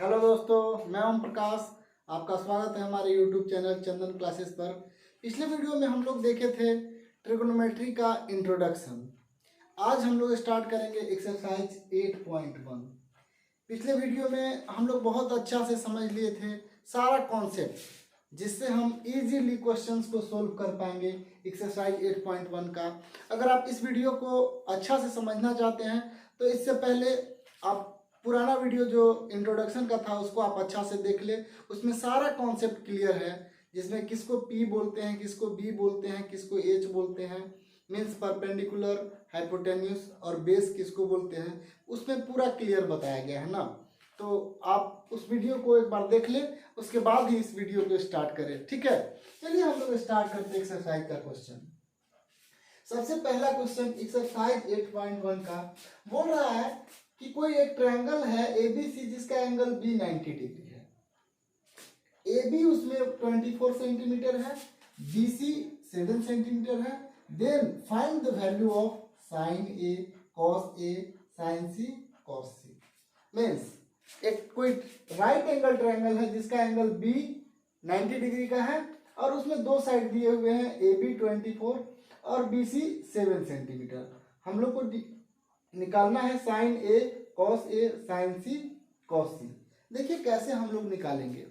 Hello दोस्तों, मैं ओम प्रकाश। आपका स्वागत है हमारे यूट्यूब चैनल चंदन क्लासेस पर। पिछले वीडियो में हम लोग देखे थे ट्रिगोनोमेट्री का इंट्रोडक्शन। आज हम लोग स्टार्ट करेंगे एक्सरसाइज 8.1। पिछले वीडियो में हम लोग बहुत अच्छा से समझ लिए थे सारा कॉन्सेप्ट, जिससे हम इजीली क्वेश्चंस को सोल्व कर पाएंगे एक्सरसाइज 8.1 का। अगर आप इस वीडियो को अच्छा से समझना चाहते हैं तो इससे पहले आप पुराना वीडियो जो इंट्रोडक्शन का था उसको आप अच्छा से देख ले। उसमें सारा कॉन्सेप्ट क्लियर है, जिसमें किसको पी बोलते हैं, किसको बी बोलते हैं, किसको एच बोलते हैं, मीन्स परपेंडिकुलर, हाइपोटेन्यूस और बेस किसको बोलते हैं, उसमें पूरा क्लियर बताया गया है ना। तो आप उस वीडियो को एक बार देख लें, उसके बाद ही इस वीडियो को स्टार्ट करें। ठीक है, चलिए हम लोग स्टार्ट करते हैं एक्सरसाइज का क्वेश्चन। सबसे पहला क्वेश्चन एक्सरसाइज 8.1 का बोल रहा है कि कोई एक ट्रायंगल है एबीसी जिसका एंगल बी 90 डिग्री है। ए बी उसमें 24 सेंटीमीटर है, बी सी 7 सेंटीमीटर है। Then find the value of sine A cos A sine C cos C. Means एक कोई राइट एंगल ट्रायंगल है जिसका एंगल बी 90 डिग्री का है और उसमें दो साइड दिए हुए हैं, ए बी 24 और बी सी 7 सेंटीमीटर। हम लोग को निकालना है sign A cos A sine C cos सी। देखिए कैसे हम लोग निकालेंगे।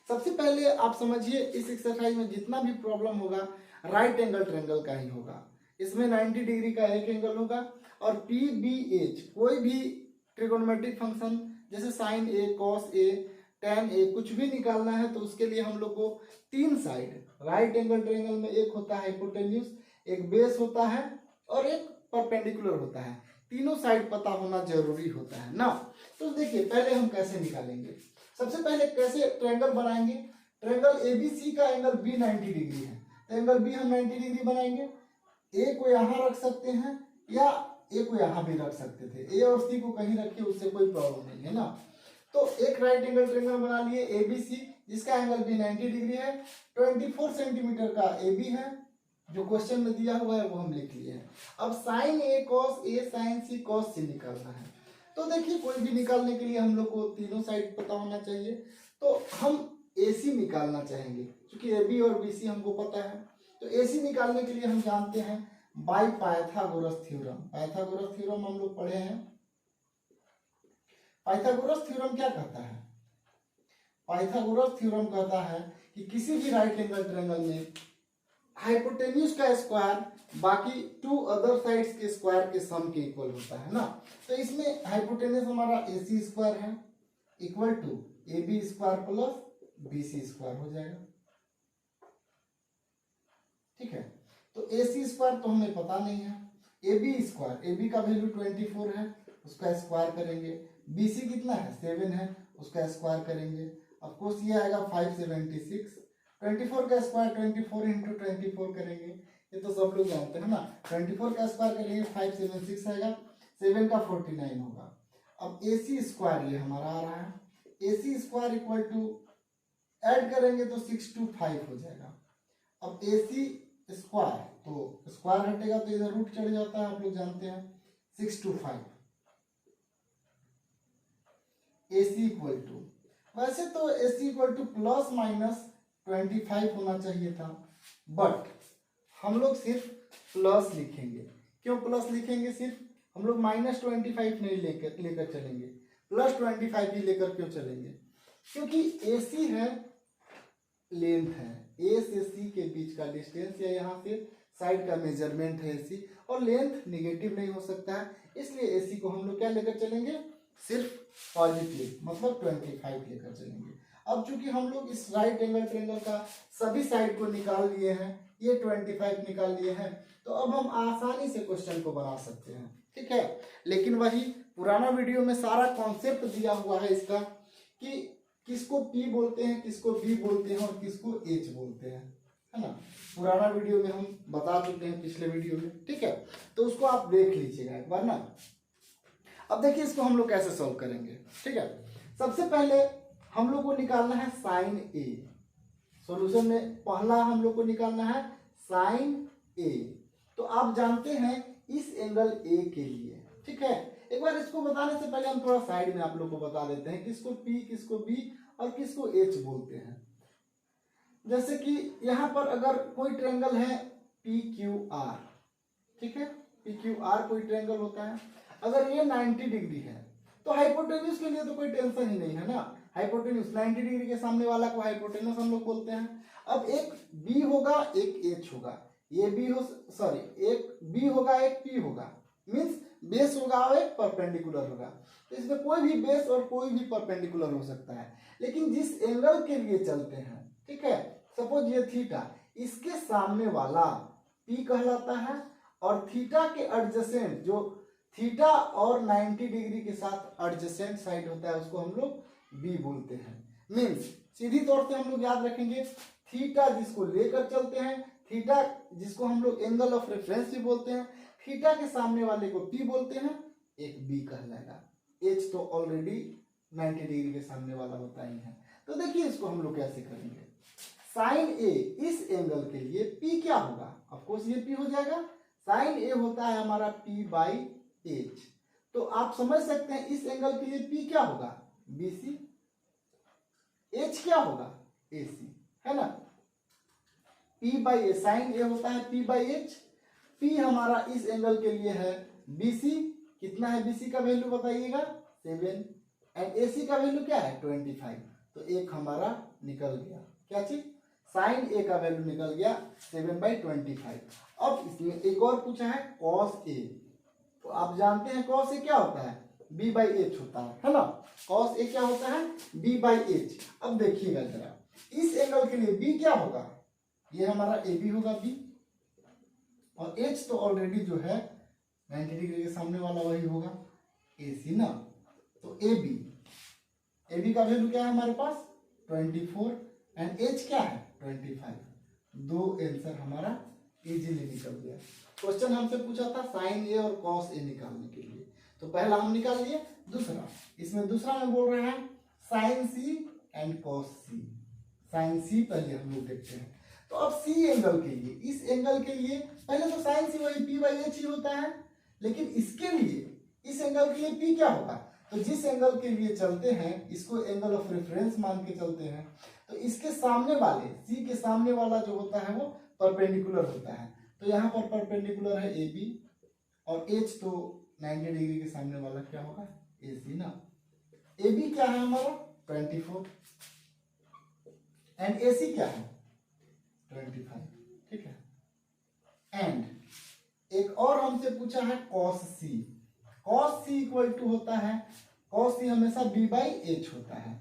सबसे पहले आप समझिए, इस एक्सरसाइज में जितना भी प्रॉब्लम होगा राइट एंगल ट्रायंगल का ही होगा। इसमें 90 डिग्री का एक एंगल होगा और पी बी एच कोई भी ट्रिगोनोमेट्रिक फंक्शन जैसे sign A cos A ten ए कुछ भी निकालना है तो उसके लिए हम लोग को तीन साइड राइट एंगल ट्रायंगल में एक होता है हाइपोटेन्यूस, एक बेस होता है और एक परपेंडिकुलर होता है। तीनों साइड पता होना जरूरी होता है ना। तो देखिए पहले हम कैसे निकालेंगे। सबसे पहले कैसे ट्रायंगल बनाएंगे। ट्रायंगल एबीसी का एंगल बी 90 डिग्री है, तो एंगल बी हम 90 डिग्री बनाएंगे। ए को यहाँ रख सकते हैं या ए को यहाँ भी रख सकते थे, ए और सी को कहीं रखिए, उससे कोई प्रॉब्लम नहीं है ना। तो एक राइट एंगल ट्रायंगल बना लिए एबीसी जिसका एंगल भी 90 डिग्री है। 24 सेंटीमीटर का ए बी है, जो क्वेश्चन में दिया हुआ है वो हम लिख लिए हैं। अब sign A cos A sine C cos सी निकालना है। तो देखिए कोई भी निकालने के लिए हम लोग को तीनों साइड पता होना चाहिए। तो हम AC निकालना चाहेंगे, क्योंकि AB और BC हमको पता है। तो AC निकालने के लिए हम जानते हैं bye Pythagoras theorem. Pythagoras theorem हम लोग पढ़े हैं। पाइथागोरस थ्योरम क्या कहता है। पाइथागोरस थ्योरम कहता है कि किसी भी राइट एंगल ट्रायंगल में हाइपोटेन्यूस का स्क्वायर बाकी टू अदर साइड्स के स्क्वायर के सम के इक्वल होता है ना। तो इसमें हाइपोटेन्यूस हमारा AC स्क्वायर है equal to AB square plus BC square हो जाएगा। ठीक है, तो AC स्क्वायर तो हमें पता नहीं है। AB स्क्वायर, AB का वैल्यू 24 है, उसका स्क्वायर करेंगे। BC कितना है 7 है, उसका स्क्वायर करेंगे। ऑफ कोर्स ये आएगा 576। 24 का स्क्वायर 24 इंटू 24 करेंगे, ये तो सब लोग जानते हैं ना। 24 का स्क्वायर करेंगे 576 आएगा, 7 का 49 होगा। अब AC स्क्वायर ये हमारा आ रहा है, AC square equal to add करेंगे तो 625 हो जाएगा। अब AC स्क्वायर तो स्क्वायर हटेगा तो इधर रूट चढ़ जाता है, आप लोग जानते हैं। 625 AC इक्वल टू, वैसे तो AC equal two plus minus 25 होना चाहिए था, बट हम लोग सिर्फ प्लस लिखेंगे। क्यों प्लस लिखेंगे सिर्फ, हम लोग -25 नहीं लेकर चलेंगे, +25 ही लेकर क्यों चलेंगे, क्योंकि AC है लेंथ है, A से C के बीच का डिस्टेंस या यहाँ से साइड का मेजरमेंट है AC, और लेंथ निगेटिव नहीं हो सकता है, इसलिए AC को हम लोग क्या लेकर चलेंगे, सिर्फ पॉजिटिव मतलब 25 लेकर चलेंगे। अब चूंकि हम लोग इस राइट एंगल ट्रायंगल का सभी साइड को निकाल लिए हैं, ये 25 निकाल लिए हैं, तो अब हम आसानी से क्वेश्चन को बना सकते हैं। ठीक है, लेकिन वही पुराना वीडियो में सारा कॉन्सेप्ट दिया हुआ है इसका कि किसको P बोलते हैं, किसको B बोलते हैं और किसको H बोलते हैं, है ना। पुराना वीडियो में हम बता चुके हैं पिछले वीडियो में। ठीक है, तो उसको आप देख लीजिएगा एक बार ना। अब देखिए इसको हम लोग कैसे सॉल्व करेंगे। ठीक है, सबसे पहले हम लोग को निकालना है साइन ए। सॉल्यूशन में पहला हम लोग को निकालना है साइन ए। तो आप जानते हैं इस एंगल ए के लिए, ठीक है, एक बार बार इसको बताने से पहले हम थोड़ा साइड में आप लोग को बता देते हैं किसको P, किसको B और किसको H बोलते हैं। जैसे कि यहाँ पर अगर कोई ट्रायंगल है PQR, ठीक है, PQR कोई ट्रायंगल होता है, अगर ये 90 डिग्री है तो हाइपोटेन्यूज के लिए तो कोई टेंशन ही नहीं है ना। हाइपोटेन्यूज 90 डिग्री के सामने वाला को हाइपोटेन्यूज हम लोग बोलते हैं। अब एक B होगा एक H होगा, ये B हो सॉरी एक B होगा एक P होगा, मीन्स बेस होगा और एक परपेंडिकुलर होगा। तो इसमें कोई भी बेस और कोई भी परपेंडिकुलर हो सकता है, लेकिन जिस एंगल के लिए चलते हैं, ठीक है, सपोज ये थीटा, इसके सामने वाला P कहलाता है और थीटा के एडजेसेंट जो थीटा और 90 डिग्री के साथ एडजेसेंट साइड होता है उसको हम लोग B बोलते हैं। मीन्स सीधी तौर से हम लोग याद रखेंगे थीटा जिसको लेकर चलते हैं, थीटा जिसको हम लोग एंगल ऑफ रेफरेंस भी बोलते हैं, थीटा के सामने वाले को P बोलते हैं, एक B कहलाएगा। H तो ऑलरेडी 90 डिग्री के सामने वाला होता ही है। तो देखिए इसको हम लोग कैसे करेंगे। साइन A इस एंगल के लिए P क्या होगा, ऑफकोर्स ये P हो जाएगा। साइन A होता है हमारा P/H, तो आप समझ सकते हैं इस एंगल के लिए P क्या होगा BC, H क्या होगा AC, है ना। P/A साइन A होता है P/H, P हमारा इस एंगल के लिए है BC, कितना है BC का वैल्यू बताइएगा 7, एंड AC का वैल्यू क्या है 25, तो एक हमारा निकल गया, क्या चीज, साइन A का वैल्यू निकल गया 7/25। अब इसमें एक और पूछा है cos A, तो आप जानते हैं cos A क्या होता है B/H होता है ना। cos A क्या होता है B/H। अब देखिएगा जरा इस एंगल के लिए B क्या होगा, ये हमारा AB होगा B, और H तो ऑलरेडी जो है 90 डिग्री के सामने वाला वही होगा AC ना। तो AB का वैल्यू क्या है हमारे पास 24 एंड H क्या है 25। दो आंसर हमारा इजीली निकल गया। क्वेश्चन हमसे पूछा था साइन A और cos A निकालने के लिए, तो पहला हम निकाल लिए। दूसरा, इसमें दूसरा में बोल रहे हैं sine C and cos C। Sine C पहले हम लोग देखते हैं। तो अब C एंगल के लिए, इस एंगल के लिए पहले तो साइन C वही P/H ही होता है, लेकिन इसके लिए इस एंगल के लिए P क्या होगा, तो जिस एंगल के लिए चलते हैं इसको एंगल ऑफ रेफरेंस मान के चलते हैं, तो इसके सामने वाले C के सामने वाला जो होता है वो परपेंडिकुलर होता है। तो यहाँ पर परपेंडिकुलर है AB और H तो 90 डिग्री के सामने वाला क्या होगा AC ना। AB क्या है हमारा 24 एंड AC क्या है 25, ठीक है। एंड एक और हमसे पूछा है cos C। cos C equal to होता है, cos C हमेशा B/H होता है।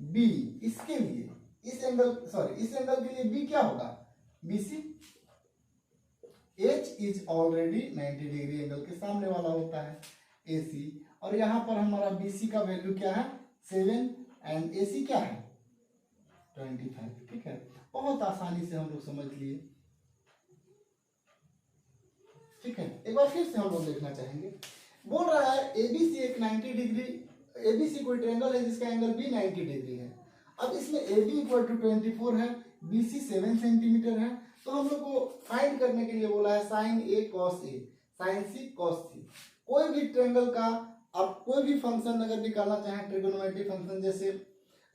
B इसके लिए इस एंगल के लिए B क्या होगा BC। H is already 90 degree angle के सामने वाला होता है AC, और यहाँ पर हमारा BC का वैल्यू क्या है 7 एंड AC क्या है 25, ठीक है। बहुत आसानी से हम लोग समझ लिए, ठीक है। एक बार फिर से हम लोग देखना चाहेंगे। बोल रहा है ABC एक 90 डिग्री, ABC कोई ट्रायंगल है जिसका एंगल B 90 डिग्री है। अब इसमें AB इक्वल टू 24 है, BC 7 सेंटीमीटर है, तो हम लोग को फाइंड करने के लिए बोला है sine A cos A, sine C cos C। कोई भी ट्रायंगल का आप कोई भी फंक्शन अगर निकालना चाहें, ट्रिगोनोमेट्रिक फंक्शन जैसे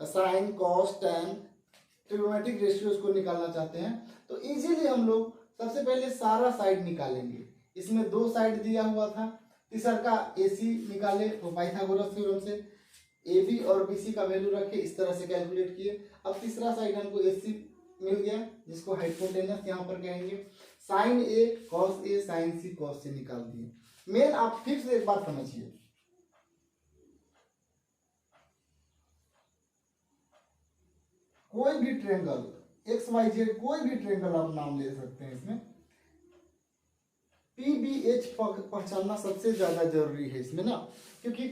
sine cos tan, trigonometric ratios को निकालना चाहते हैं, तो इजीली हम लोग सबसे पहले सारा साइड निकालेंगे। इसमें दो साइड दिया हुआ था, तीसरा का AC निकाले तो पाइथागोरस थ्योरम से AB और BC का वैल्यू रखे, इस तरह से कैलकुलेट किए। अब तीसरा साइड हमको AC मिल गया जिसको हाइपोटेनस यहाँ पर कहेंगे। Sine A cos A sine C cos C निकाल दिए। मेन आप फिर से एक बात समझिए, कोई भी ट्रायंगल XYZ कोई भी ट्रायंगल आप नाम ले सकते हैं, इसमें PBH पहचानना सबसे ज्यादा जरूरी है इसमें ना, क्योंकि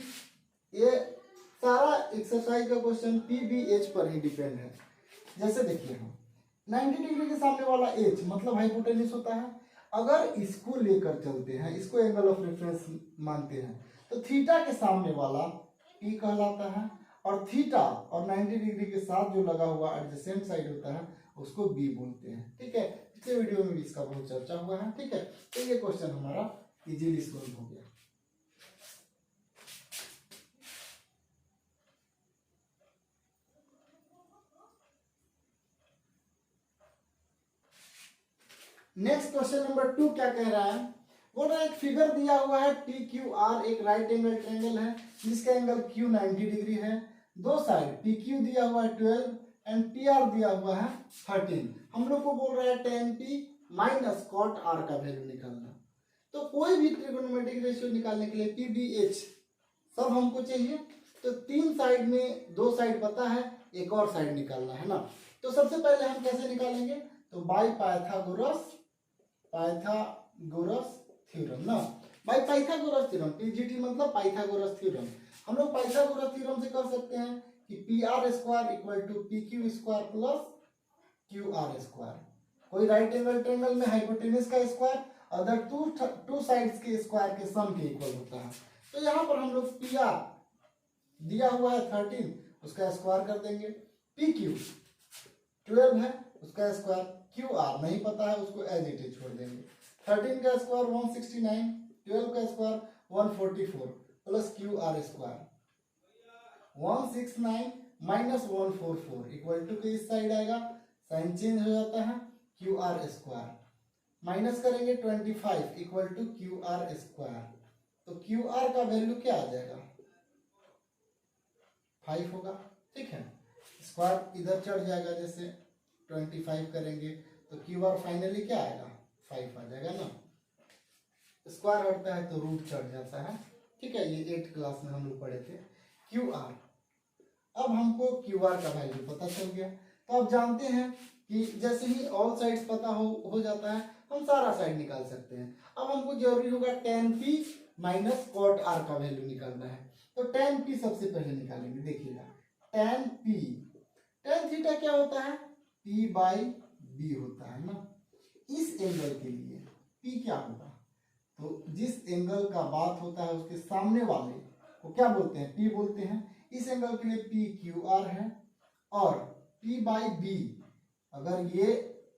ये सारा एक्सरसाइज का क्वेश्चन PBH पर ही डिपेंड है। जैसे देखिए हम 90 डिग्री के सामने वाला H मतलब हाइपोटेन्यूज होता है। अगर इसको लेकर चलते हैं, इसको एंगल ऑफ रेफरेंस मानते हैं, तो थीटा के सामने वाला P कहलाता है, और थीटा और 90 डिग्री के साथ जो लगा हुआ एडजेसेंट साइड होता है उसको B बोलते हैं, ठीक है। पिछले वीडियो में भी इसका बहुत चर्चा हुआ है, ठीक है। तो ये क्वेश्चन हमारा इजीली सॉल्व हो गया। नेक्स्ट क्वेश्चन नंबर 2 क्या कह रहा है, बोल रहा है एक फिगर दिया हुआ है पी क्यू आर, एक राइट एंगल ट्रायंगल है जिसका एंगल क्यू 90 डिग्री है, दो साइड पी क्यू दिया हुआ है 12 एंड पी आर दिया हुआ है 13। हम लोग को बोल रहा है tan p minus cot R का वैल्यू निकालना। तो कोई भी ट्रिगोनोमेट्रिक रेशियो निकालने के लिए पी बी एच सब हमको चाहिए। तो तीन साइड में दो साइड पता है, एक और साइड निकालना है ना। तो सबसे पहले हम कैसे निकालेंगे, तो बाय पाइथागोरस थ्योरम ना, बाय पाइथागोरस थ्योरम, पीजीटी मतलब पाइथागोरस थ्योरम। हम लोग पाइथागोरस थ्योरम से कर सकते हैं कि P R square equal to P Q square plus Q R square. कोई राइट एंगल ट्रायंगल में हाइपोटेनस का स्क्वायर अदर टू साइड्स के स्क्वायर के सम के इक्वल होता है। तो यहाँ पर हम लोग पी आर दिया हुआ है 13, उसका स्क्वायर कर देंगे, पी क्यू 12 है उसका स्क्वायर, क्यू आर नहीं पता है उसको एज इट इज छोड़ देंगे। 13 का स्क्वायर 169, 12 का square 144 plus Q R square 169 minus 144 equal to के इस साइड आएगा, साइन चेंज हो जाता है, क्यू आर स्क्वायर माइनस करेंगे 25 equal to Q R square. तो क्यू आर का वैल्यू क्या आ जाएगा 5 होगा, ठीक है। स्क्वायर इधर चढ़ जाएगा, जैसे 25 करेंगे तो क्यू आर फाइनली क्या आएगा 5 आ जाएगा ना। स्क्वायर हटता है तो रूट चढ़ जाता है, ठीक है। ये 8th क्लास में हम लोग पढ़े थे क्यू आर। अब हमको क्यू आर का वैल्यू पता चल गया। तो आप जानते हैं कि जैसे ही ऑल साइड्स पता हो जाता है हम सारा साइड निकाल सकते हैं। अब हमको जरूरी होगा tan p minus cot R का वैल्यू निकालना है। तो tan p सबसे पहले निकालेंगे, देखिएगा tan p, tan थीटा क्या होता है p बाई b होता है ना। इस एंगल के लिए p क्या होगा, तो जिस एंगल का बात होता है उसके सामने वाले को क्या बोलते हैं p बोलते हैं। इस एंगल के लिए p क्यू आर है और p बाई b, अगर ये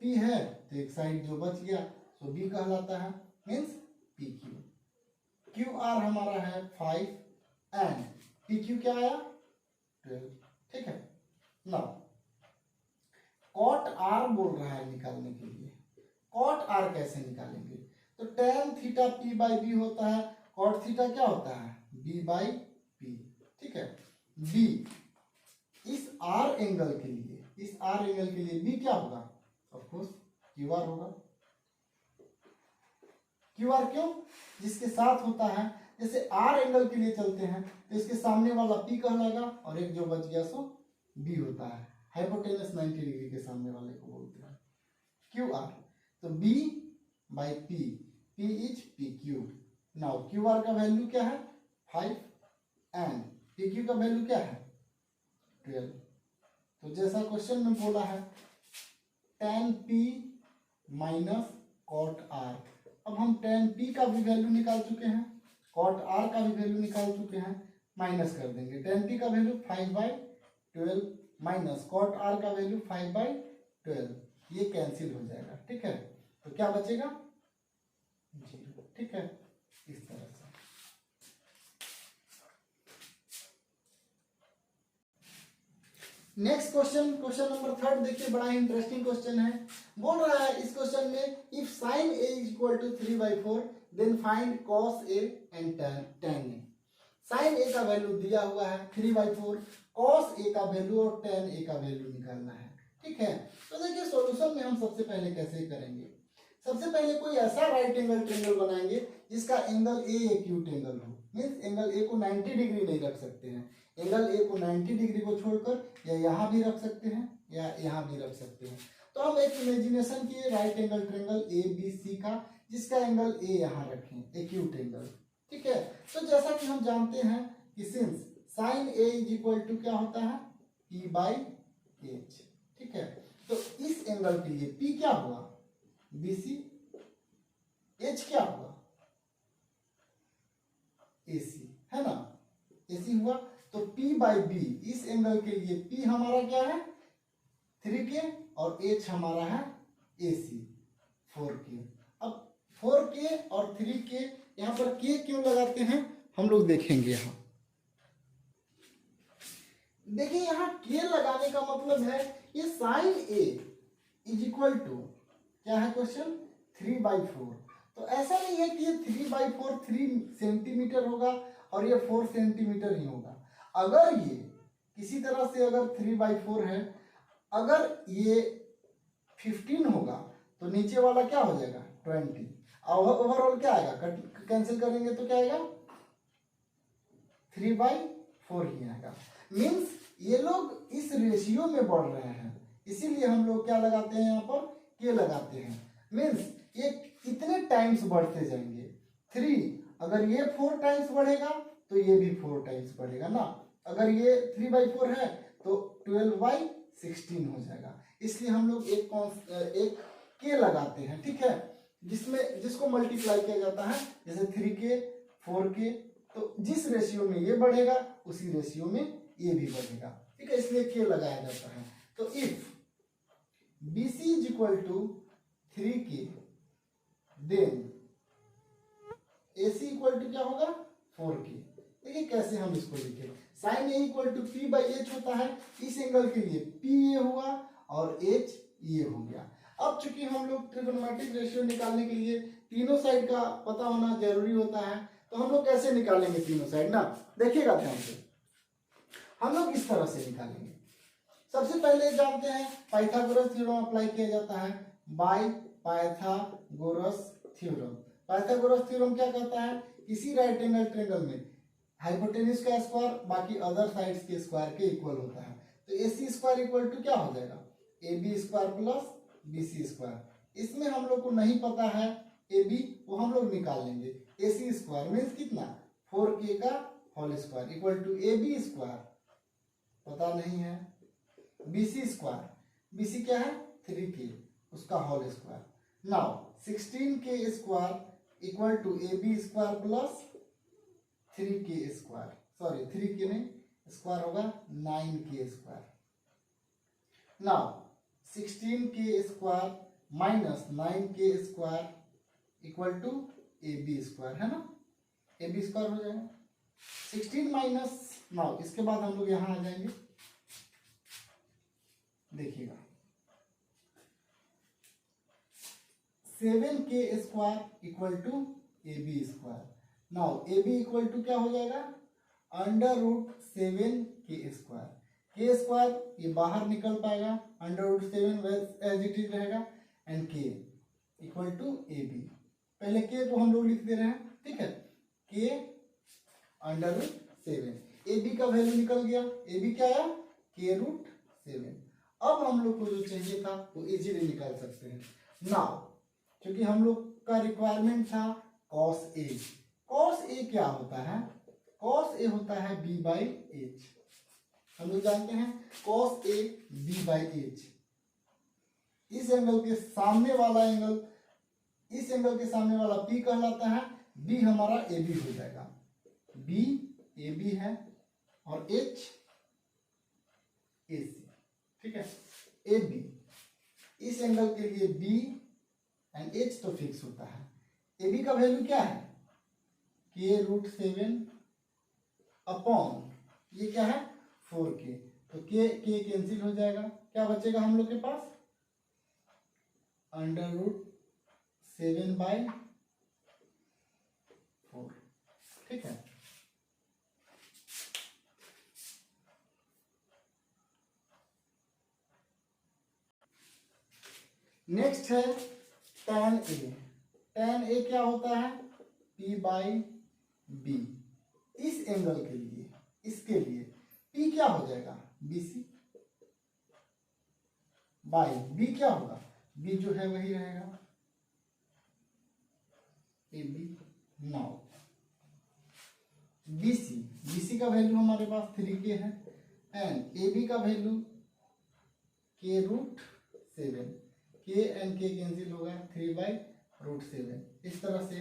p है तो एक साइड जो बच गया तो b कहलाता है, means P Q. Q R हमारा है 5 एंड पी क्यू क्या आया 12, ठीक है ना। कॉट आर बोल रहा है निकालने के लिए, कॉट आर कैसे निकालेंगे, तो tan theta p by b होता है, कॉट थीटा क्या होता है b बाई p, ठीक है। b इस आर एंगल के लिए, इस आर एंगल के लिए b क्या होगा, ऑफ कोर्स क्यू आर होगा। क्यू आर क्यों, जिसके साथ होता है, जैसे आर एंगल के लिए चलते हैं तो इसके सामने वाला p कहलाएगा और एक जो बच गया सो b होता है। हाइपोटेनस 90 डिग्री के सामने वाले को बोलते हैं क्यू आर। तो b by p, p is P Q. Now Q R का वैल्यू क्या है 5 एंड पी क्यू का वैल्यू क्या है 12। तो जैसा क्वेश्चन में बोला है tan p minus cot R. अब हम tan p का भी वैल्यू निकाल चुके हैं, कॉट आर का भी वैल्यू निकाल चुके हैं, माइनस कर देंगे। tan p का वैल्यू 5/12 माइनस कॉट आर का वैल्यू 5/12, ये कैंसिल हो जाएगा, ठीक है। तो क्या बचेगा 0, ठीक है। इस तरह से नेक्स्ट क्वेश्चन, क्वेश्चन नंबर 3 देखिए, बड़ा ही इंटरेस्टिंग क्वेश्चन है। बोल रहा है इस क्वेश्चन में if sine A is equal to 3/4 then find cos A and tan A. Sine A का वैल्यू दिया हुआ है 3/4, कॉस ए का वैल्यू और tan ए का वैल्यू निकालना है, ठीक है। तो देखिए सॉल्यूशन में हम सबसे पहले कैसे करेंगे, सबसे पहले कोई ऐसा राइट एंगल ट्रायंगल बनाएंगे जिसका एंगल ए एक्यूट एंगल हो, मीन्स एंगल ए को 90 डिग्री नहीं रख सकते हैं, एंगल ए को 90 डिग्री को छोड़कर या यहाँ भी रख सकते हैं या यहाँ भी रख सकते हैं। तो हम एक इमेजिनेशन किए right angle triangle A B C का, जिसका एंगल ए यहाँ रखें एक्यूट एंगल, ठीक है। तो जैसा कि हम जानते हैं कि since sine A is equal to क्या होता है p बाई एच, ठीक है। तो इस एंगल के लिए p क्या हुआ BC, H क्या हुआ AC, है ना, AC हुआ। तो P बाई B, इस एंगल के लिए P हमारा क्या है 3K और H हमारा है AC 4K। अब 4K और 3K, यहाँ पर K क्यों लगाते हैं हम लोग देखेंगे। यहाँ देखिए, यहाँ K लगाने का मतलब है ये sine A is equal to क्या है क्वेश्चन 3/4। तो ऐसा नहीं है कि ये 3/4 3 सेंटीमीटर होगा और ये 4 सेंटीमीटर ही होगा। अगर ये किसी तरह से अगर 3/4 है, अगर ये 15 होगा तो नीचे वाला क्या हो जाएगा 20, और ओवरऑल क्या आएगा, कैंसिल करेंगे तो क्या आएगा 3/4 ही आएगा। मीन्स ये लोग इस रेशियो में बढ़ रहे हैं, इसीलिए हम लोग क्या लगाते हैं यहाँ पर के लगाते हैं। मीन्स ये कितने टाइम्स बढ़ते जाएंगे 3, अगर ये 4 टाइम्स बढ़ेगा तो ये भी 4 टाइम्स बढ़ेगा ना। अगर ये 3/4 है तो 12/16 हो जाएगा, इसलिए हम लोग एक के लगाते हैं, ठीक है, जिसको मल्टीप्लाई किया जाता है, जैसे 3k 4k, तो जिस रेशियो में ये बढ़ेगा उसी रेशियो में ये भी बढ़ेगा, ठीक है, इसलिए के लगाया जाता है। तो if BC is equal to 3k then AC equal to क्या होगा 4k। देखिए कैसे हम इसको लिखे, sign A equal to P/H होता है, इस एंगल के लिए P ये हुआ और H ये हो गया। अब चूंकि हम लोग ट्रिगोनोमेट्रिक रेशियो निकालने के लिए तीनों साइड का पता होना जरूरी होता है, तो हम लोग कैसे निकालेंगे तीनों साइड ना, देखिएगा ध्यान से, हम लोग इस तरह से निकालेंगे। सबसे पहले जानते हैं पाइथागोरस थ्योरम अप्लाई किया जाता है bye Pythagoras theorem. Pythagoras theorem क्या कहता है, किसी राइट एंगल ट्रायंगल में हाइपोटेन्यूज का स्क्वायर बाकी अदर साइड्स के स्क्वायर के इक्वल होता है। तो AC स्क्वायर इक्वल टू क्या हो जाएगा AB square plus BC square. इसमें हम लोग को नहीं पता है AB, वो हम लोग निकाल लेंगे। AC स्क्वायर मीन्स कितना 4k का whole square equal to AB square पता नहीं है, BC स्क्वायर, BC क्या है 3k उसका whole square. Now 16k square equal to AB square plus 3k square, sorry 3k नहीं स्क्वायर होगा 9k square. Now 16k square minus 9k square equal to AB square, है ना, AB square हो जाएगा 16 minus. Now इसके बाद हम लोग यहां आ जाएंगे, देखिएगा 7k square equal to AB square. Now AB equal to क्या हो जाएगा √7k स्क्वायर, k स्क्वायर ये बाहर निकल पाएगा, √7 एज इट इज रहेगा, and k equal to AB। पहले k को हम लोग लिख दे रहे हैं, ठीक है, k √7, AB का वैल्यू निकल गया, AB क्या आया k√7। अब हम लोग को जो चाहिए था वो इजीली निकाल सकते हैं। नाउ क्योंकि हम लोग का रिक्वायरमेंट था cos A, cos A क्या होता है, cos A होता है B/H, हम लोग जानते हैं cos A B/H। इस एंगल के सामने वाला एंगल, इस एंगल के सामने वाला P कहलाता है, B हमारा AB हो जाएगा, B AB है और H AC, ठीक है, AB इस एंगल के लिए B एंड H तो फिक्स होता है। AB का वैल्यू क्या है k√7 अपॉन ये क्या है 4k, तो k कैंसिल हो जाएगा, क्या बचेगा हम लोग के पास √7/4, ठीक है। नेक्स्ट है tan A। tan A क्या होता है P/B। इस एंगल के लिए, इसके लिए P क्या हो जाएगा BC बाय B क्या होगा, B जो है वही रहेगा AB। नाउ BC का वैल्यू हमारे पास 3k है एंड AB का value k√7, k and k cancel होगा 3/√7। इस तरह से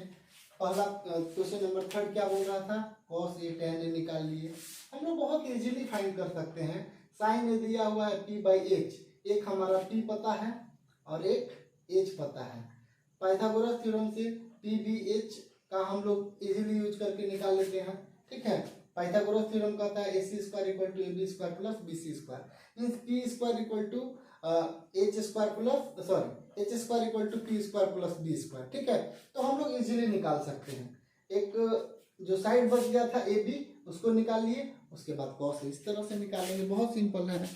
पहला क्वेश्चन नंबर 3 क्या बोल रहा था cos A tan A निकाल लिए, हम लोग बहुत इजीली फाइंड कर सकते हैं। साइन में दिया हुआ है P/H, एक हमारा P पता है और एक H पता है। पाइथागोरस थ्योरम से P/H का हम लोग इजीली यूज करके निकाल लेते हैं, ठीक है। पाइथागोरस थ्योरम कहता है AC square equal to AB square plus BC square, means P square equal to H square plus H square equal to P square plus B square. ठीक है, तो हम लोग इजीली निकाल सकते हैं। एक जो साइड बच गया था ए बी उसको निकाल लिए, उसके बाद कॉस इस तरह से निकालेंगे, बहुत सिंपल है।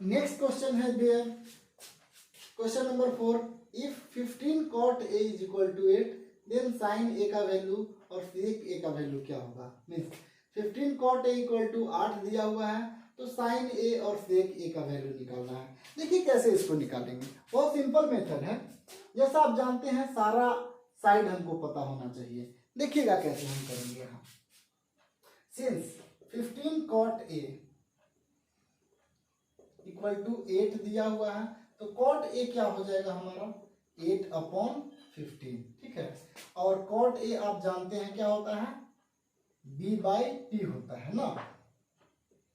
नेक्स्ट क्वेश्चन है there question number 4, if 15 cot a is equal to 8 then sine a का वैल्यू और सेक a का वैल्यू क्या होगा। Means 15 cot a equal to 8 दिया हुआ है, तो साइन a और सेक a का वैल्यू निकालना है। देखिए कैसे इसको निकालेंगे, बहुत सिंपल मेथड है। जैसा आप जानते हैं सारा साइड हमको पता होना चाहिए। देखिएगा कैसे हम करेंगे यहाँ। Since 15 cot a equal to 8 दिया हुआ है, तो cot a क्या हो जाएगा हमारा 8/15। ठीक है, और cot a आप जानते हैं क्या होता है, b/p होता है ना,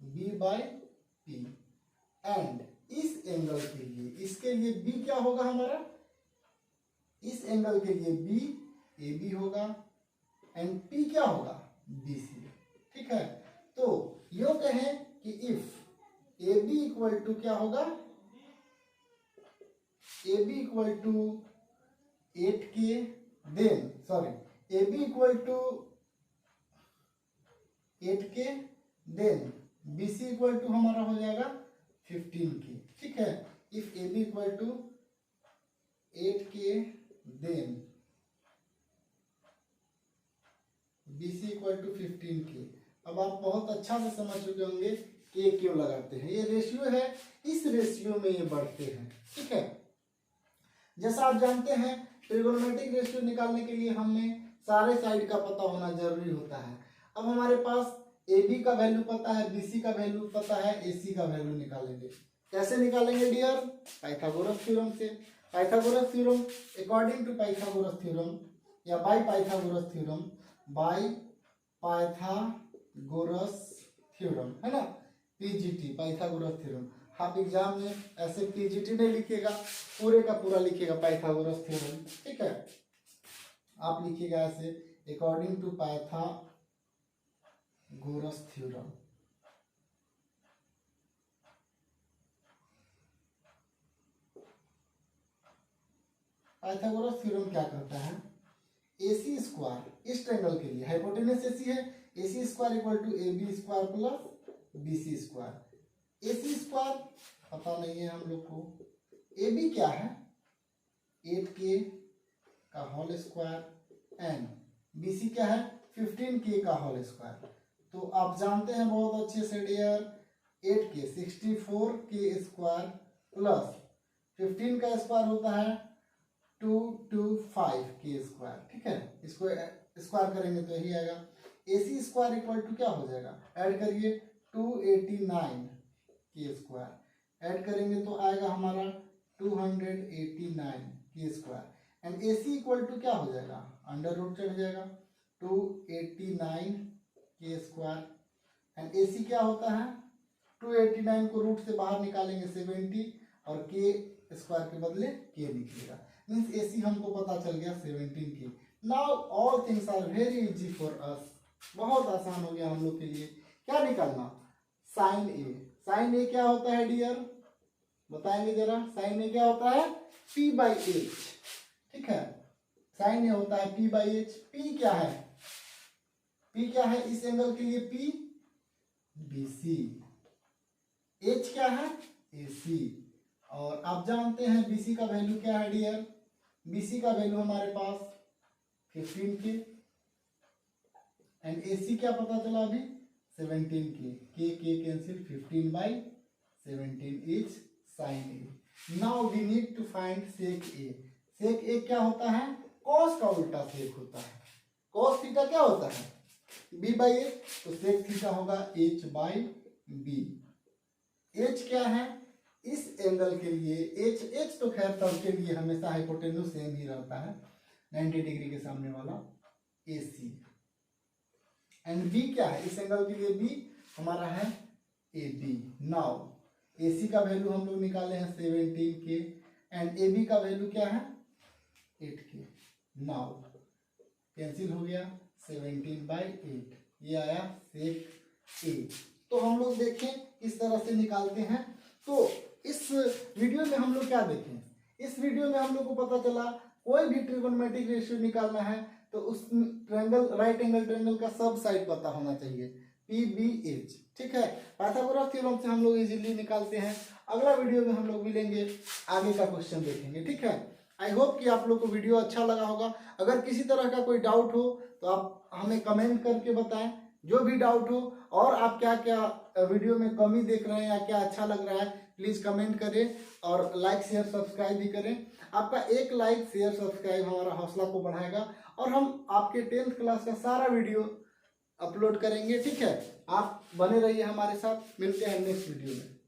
b/p। एंड इस एंगल के लिए, इसके लिए b क्या होगा हमारा, इस एंगल के लिए b ab होगा एंड p क्या होगा bc। ठीक है, तो यो कहें कि इफ AB इक्वल टू क्या होगा, AB equal to 8K then AB equal to 8K then BC equal to हमारा हो जाएगा 15K। ठीक है, if AB equal to 8K then BC equal to 15K। अब आप बहुत अच्छा से समझ चुके होंगे के क्यों लगाते हैं, ये रेशियो है, इस रेशियो में ये बढ़ते हैं। ठीक है, जैसा आप जानते हैं ट्रिगोनोमेट्रिक रेशियो निकालने के लिए हमें सारे साइड का पता होना जरूरी होता है। अब हमारे पास AB का वैल्यू पता है, BC का वैल्यू पता है, AC का वैल्यू निकालेंगे। कैसे निकालेंगे डियर, पाइथागोरस थ्योरम से। Pythagoras theorem according to Pythagoras theorem या by Pythagoras theorem, by Pythagoras theorem है ना, पीजीटी पाइथागोरस थ्योरम। आप एग्जाम में ऐसे पीजीटी नहीं लिखिएगा, पूरे का पूरा लिखिएगा पाइथागोरस थ्योरम। ठीक है, आप लिखिएगा ऐसे according to Pythagoras theorem. Pythagoras theorem क्या करता है, AC स्क्वायर इस ट्रायंगल के लिए हाइपोटेनस AC है, AC square equal to AB square plus BC square. AC square पता नहीं है हम लोग को, AB क्या है 8K का होल स्क्वायर एंड BC क्या है 15K का होल स्क्वायर। तो आप जानते हैं बहुत अच्छे से dear, 8K 64K square plus 15 का स्क्वायर होता है 225K स्क्वायर। ठीक है, इसको स्क्वायर करेंगे तो यही आएगा। AC स्क्वायर इक्वल टू क्या हो जाएगा, ऐड करिए 289K स्क्वायर, ऐड करेंगे तो आएगा हमारा 289K square and AC equal to क्या हो जाएगा, अंडर रूट चढ़ जाएगा 289K स्क्वायर एंड AC क्या होता है 289 को रूट से बाहर निकालेंगे 70 और K स्क्वायर के बदले K निकलेगा। मीन्स AC हमको पता चल गया 17K। Now all things are very easy for us, बहुत आसान हो गया हम लोग के लिए। क्या निकालना, साइन ए। साइन ए क्या होता है डियर, बताएंगे जरा, साइन ए क्या होता है P/H। ठीक है, साइन ए होता है P/H। P क्या है, P क्या है इस एंगल के लिए P BC, H क्या है AC, और आप जानते हैं BC का वैल्यू क्या है डियर, BC का वैल्यू हमारे पास 15K एंड AC क्या पता चला अभी 17K, K cancel 15/17 is sine A. Now we need to find sec A. Sec A क्या होता है, कॉस का उल्टा सेक होता है। कॉस थीटा क्या होता है B/A, तो सेक थीटा होगा H/B। H क्या है इस एंगल के लिए, H तो खैर तब के लिए हमेशा हाइपोटेन्यूज सेम ही रहता है 90 डिग्री के सामने वाला AC एंड B क्या है इस एंगल के लिए, B हमारा है AB। नाउ AC का वैल्यू हम लोग निकाले हैं 17K एंड AB का वैल्यू क्या है 8K। नाउ कैंसिल हो गया 17/8, ये आया सेक A। तो हम लोग देखें इस तरह से निकालते हैं। तो इस वीडियो में हम लोग क्या देखें, इस वीडियो में हम लोग को पता चला कोई भी ट्रिगोनोमेट्रिक रेशियो निकालना है तो उस ट्रायंगल, राइट एंगल ट्रायंगल का सब साइड पता होना चाहिए, PBH, ठीक है। पाइथागोरस थ्योरम से हम लोग इजीली निकालते हैं। अगला वीडियो में हम लोग मिलेंगे, आगे का क्वेश्चन देखेंगे, ठीक है। आई होप कि आप लोग को वीडियो अच्छा लगा होगा। अगर किसी तरह का कोई डाउट हो तो आप हमें कमेंट करके बताएं, जो भी डाउट हो, और आप क्या क्या वीडियो में कमी देख रहे हैं या क्या अच्छा लग रहा है प्लीज़ कमेंट करें, और लाइक शेयर सब्सक्राइब भी करें। आपका एक लाइक शेयर सब्सक्राइब हमारा हौसला को बढ़ाएगा और हम आपके 10th क्लास का सारा वीडियो अपलोड करेंगे, ठीक है। आप बने रहिए हमारे साथ, मिलते हैं नेक्स्ट वीडियो में।